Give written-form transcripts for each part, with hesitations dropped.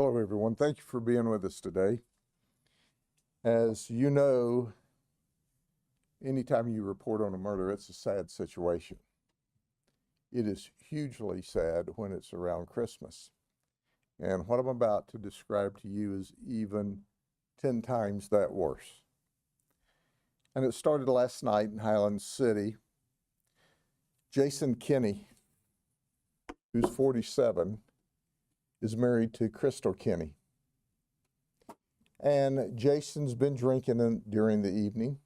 Hello, everyone. Thank you for being with us today. As you know, anytime you report on a murder, it's a sad situation. It is hugely sad when it's around Christmas. And what I'm about to describe to you is even 10 times that worse. And it started last night in Highland City. Jason Kinney, who's 47, is married to Crystal Kinney. And Jason's been drinking during the evening,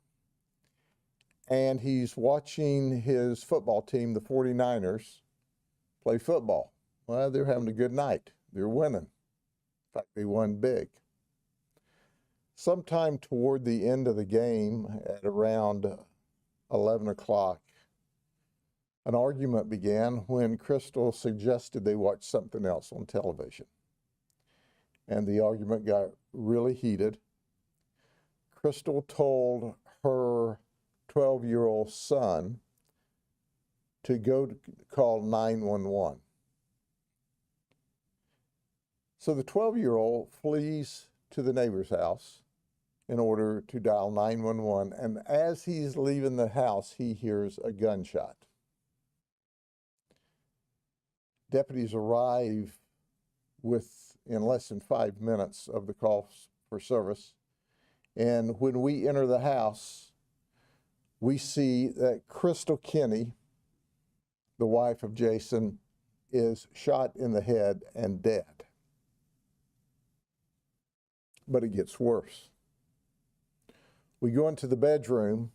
and he's watching his football team, the 49ers, play football. Well, they're having a good night. They're winning. In fact, they won big. Sometime toward the end of the game, at around 11 o'clock, an argument began when Crystal suggested they watch something else on television. And the argument got really heated. Crystal told her 12-year-old son to go to call 911. So the 12-year-old flees to the neighbor's house in order to dial 911, and as he's leaving the house, he hears a gunshot. Deputies arrive in less than 5 minutes of the call for service. And when we enter the house, we see that Crystal Kinney, the wife of Jason, is shot in the head and dead. But it gets worse. We go into the bedroom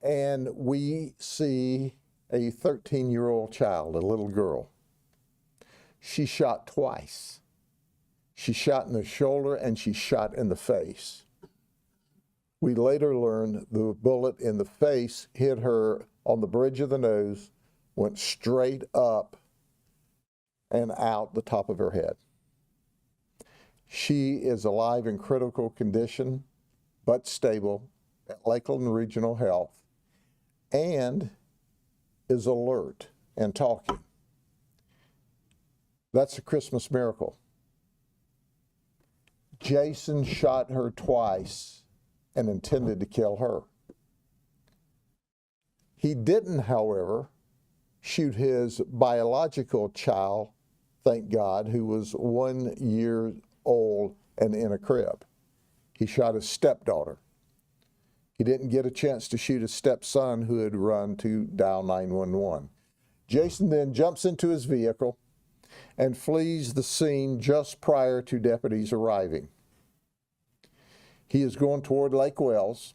and we see a 13-year-old child, a little girl. She's shot twice. She's shot in the shoulder and she's shot in the face. We later learned the bullet in the face hit her on the bridge of the nose, went straight up and out the top of her head. She is alive in critical condition, but stable at Lakeland Regional Health, and is alert and talking. That's a Christmas miracle. Jason shot her twice and intended to kill her. He didn't, however, shoot his biological child, thank God, who was 1 year old and in a crib. He shot his stepdaughter. He didn't get a chance to shoot his stepson, who had run to dial 911. Jason then jumps into his vehicle and flees the scene just prior to deputies arriving. He is going toward Lake Wells.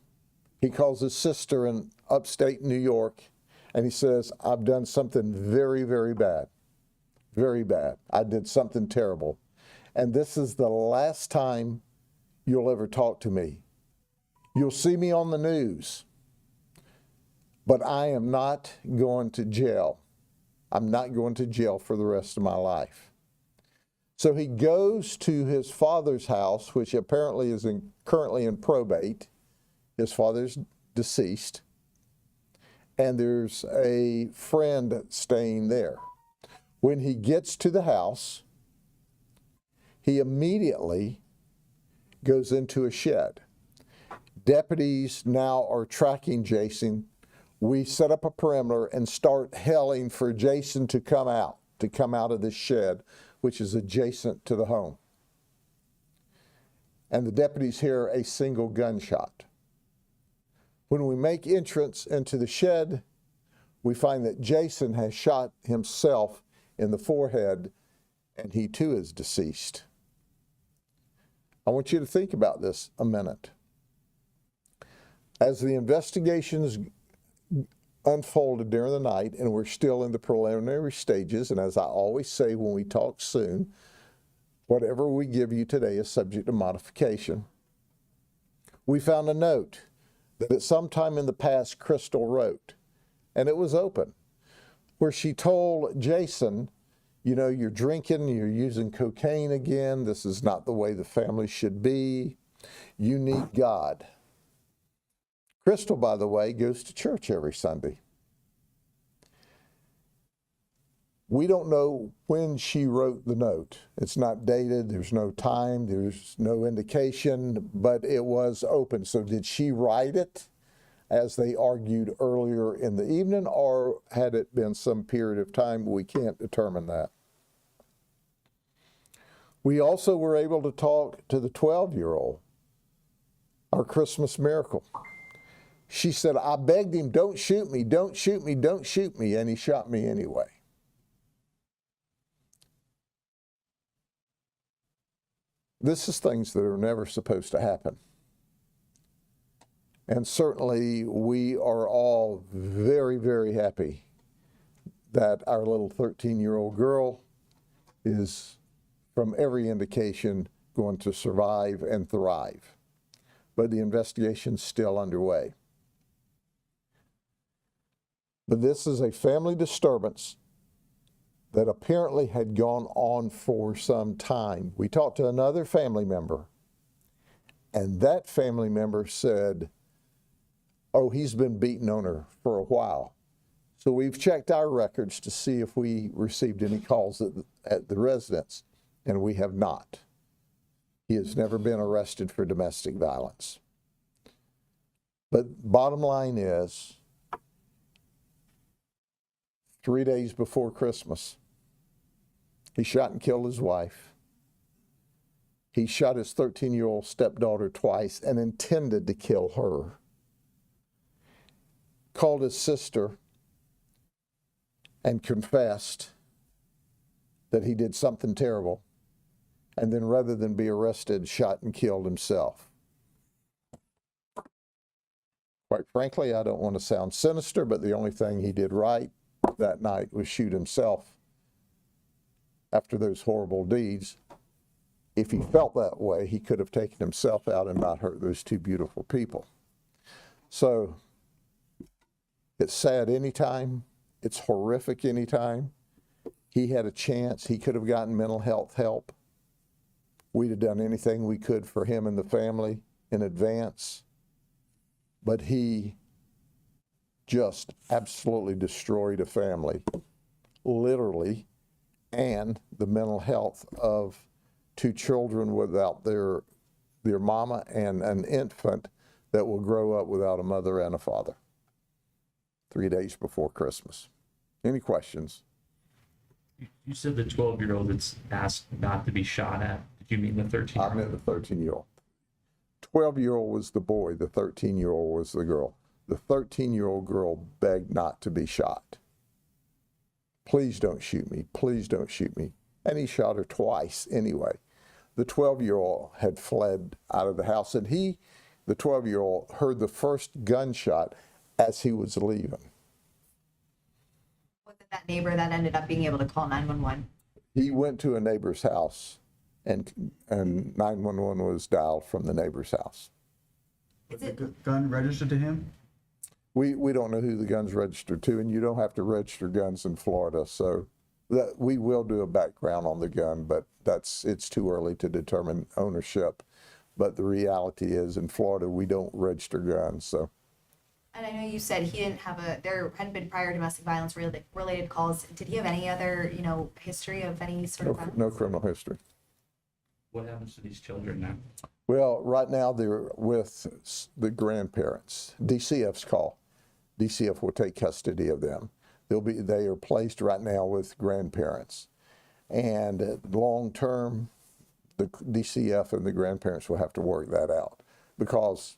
He calls his sister in upstate New York, and he says, "I've done something very, very bad. Very bad. I did something terrible. And this is the last time you'll ever talk to me. You'll see me on the news, but I am not going to jail. I'm not going to jail for the rest of my life." So he goes to his father's house, which apparently is currently in probate. His father's deceased, and there's a friend staying there. When he gets to the house, he immediately goes into a shed. Deputies now are tracking Jason. We set up a perimeter and start yelling for Jason to come out of this shed, which is adjacent to the home. And the deputies hear a single gunshot. When we make entrance into the shed, we find that Jason has shot himself in the forehead, and he too is deceased. I want you to think about this a minute. As the investigations unfolded during the night, and we're still in the preliminary stages, and as I always say when we talk soon, whatever we give you today is subject to modification. We found a note that at some time in the past Crystal wrote, and it was open, where she told Jason, you know, you're drinking, you're using cocaine again, this is not the way the family should be, you need God. Crystal, by the way, goes to church every Sunday. We don't know when she wrote the note. It's not dated, there's no time, there's no indication, but it was open. So did she write it, as they argued earlier in the evening, or had it been some period of time? We can't determine that. We also were able to talk to the 12-year-old, our Christmas miracle. She said, I begged him, don't shoot me, don't shoot me, don't shoot me, and he shot me anyway. This is things that are never supposed to happen. And certainly we are all very, very happy that our little 13-year-old girl is, from every indication, going to survive and thrive. But the investigation's still underway. But this is a family disturbance that apparently had gone on for some time. We talked to another family member, and that family member said, oh, he's been beating on her for a while. So we've checked our records to see if we received any calls at the residence, and we have not. He has never been arrested for domestic violence. But bottom line is, 3 days before Christmas, he shot and killed his wife. He shot his 13-year-old stepdaughter twice and intended to kill her. Called his sister and confessed that he did something terrible, and then rather than be arrested, shot and killed himself. Quite frankly, I don't want to sound sinister, but the only thing he did right that night was shoot himself after those horrible deeds. If he felt that way, he could have taken himself out and not hurt those two beautiful people. So it's sad anytime. It's horrific anytime. He had a chance. He could have gotten mental health help. We'd have done anything we could for him and the family in advance. But he just absolutely destroyed a family, literally, and the mental health of two children without their mama and an infant that will grow up without a mother and a father. 3 days before Christmas. Any questions? You said the 12-year-old that's asked not to be shot at. Did you mean the 13-year-old? I meant the 13-year-old. 12-year-old was the boy, the 13-year-old was the girl. The 13-year-old girl begged not to be shot. Please don't shoot me, please don't shoot me. And he shot her twice anyway. The 12-year-old had fled out of the house, and the 12-year-old, heard the first gunshot as he was leaving. Was it that neighbor that ended up being able to call 911? He went to a neighbor's house, and 911 was dialed from the neighbor's house. Was the gun registered to him? We don't know who the gun's registered to, and you don't have to register guns in Florida, so that we will do a background on the gun, but it's too early to determine ownership. But the reality is, in Florida, we don't register guns, so. And I know you said he didn't have there hadn't been prior domestic violence related calls. Did he have any other, history of any sort of violence? No criminal history. What happens to these children now? Well, right now they're with the grandparents. DCF's call. DCF will take custody of them. They are placed right now with grandparents. And long term, the DCF and the grandparents will have to work that out. Because,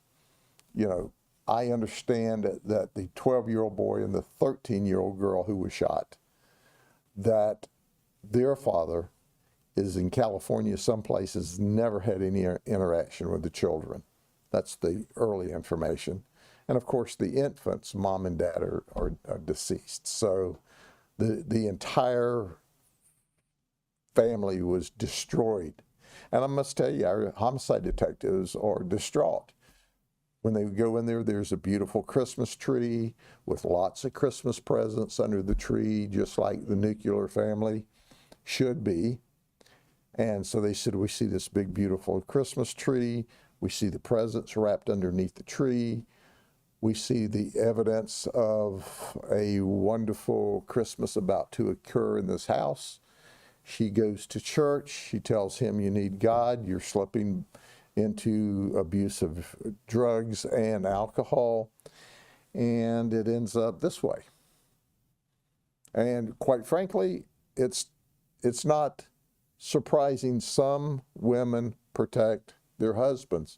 I understand that the 12-year-old boy and the 13-year-old girl who was shot, that their father is in California someplace, has never had any interaction with the children. That's the early information. And of course, the infants, mom and dad are deceased. So the entire family was destroyed. And I must tell you, our homicide detectives are distraught. When they go in there, there's a beautiful Christmas tree with lots of Christmas presents under the tree, just like the nuclear family should be. And so they said, we see this big, beautiful Christmas tree. We see the presents wrapped underneath the tree. We see the evidence of a wonderful Christmas about to occur in this house. She goes to church. She tells him, you need God. You're slipping into abuse of drugs and alcohol. And it ends up this way. And quite frankly, it's not surprising. Some women protect their husbands,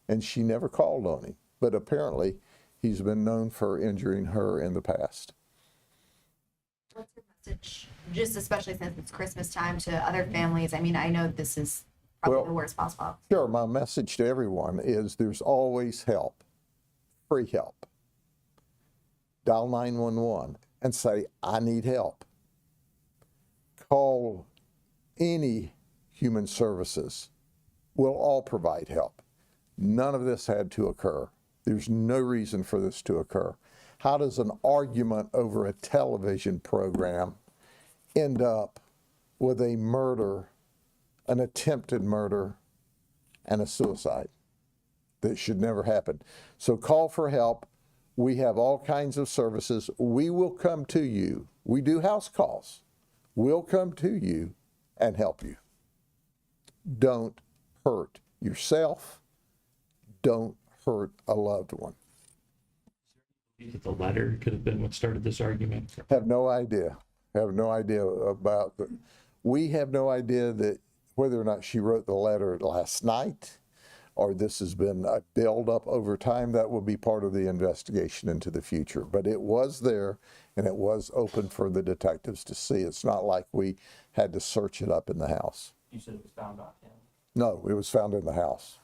and she never called on him. But apparently, he's been known for injuring her in the past. What's your message, just especially since it's Christmas time, to other families? I mean, I know this is probably Well, the worst possible. Sure, my message to everyone is there's always help, free help. Dial 911 and say, I need help. Call any human services. We'll all provide help. None of this had to occur. There's no reason for this to occur. How does an argument over a television program end up with a murder, an attempted murder, and a suicide? That should never happen. So call for help. We have all kinds of services. We will come to you. We do house calls. We'll come to you and help you. Don't hurt yourself. Don't hurt a loved one. That the letter could have been what started this argument? Have no idea. Have no idea about the, we have no idea that whether or not she wrote the letter last night or this has been a build-up over time. That will be part of the investigation into the future. But it was there, and it was open for the detectives to see. It's not like we had to search it up in the house. You said it was found on him. No, it was found in the house.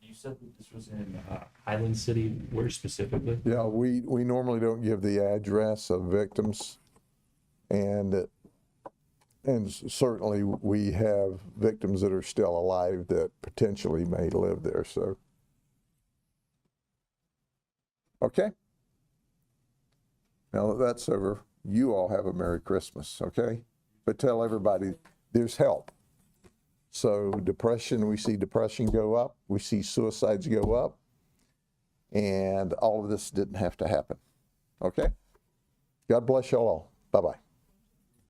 You said that this was in Highland City. Where specifically? Yeah, we normally don't give the address of victims, and certainly we have victims that are still alive that potentially may live there. So, okay. Now that that's over, you all have a Merry Christmas, okay? But tell everybody there's help. So depression, we see depression go up, we see suicides go up, and all of this didn't have to happen, okay? God bless y'all all. Bye-bye.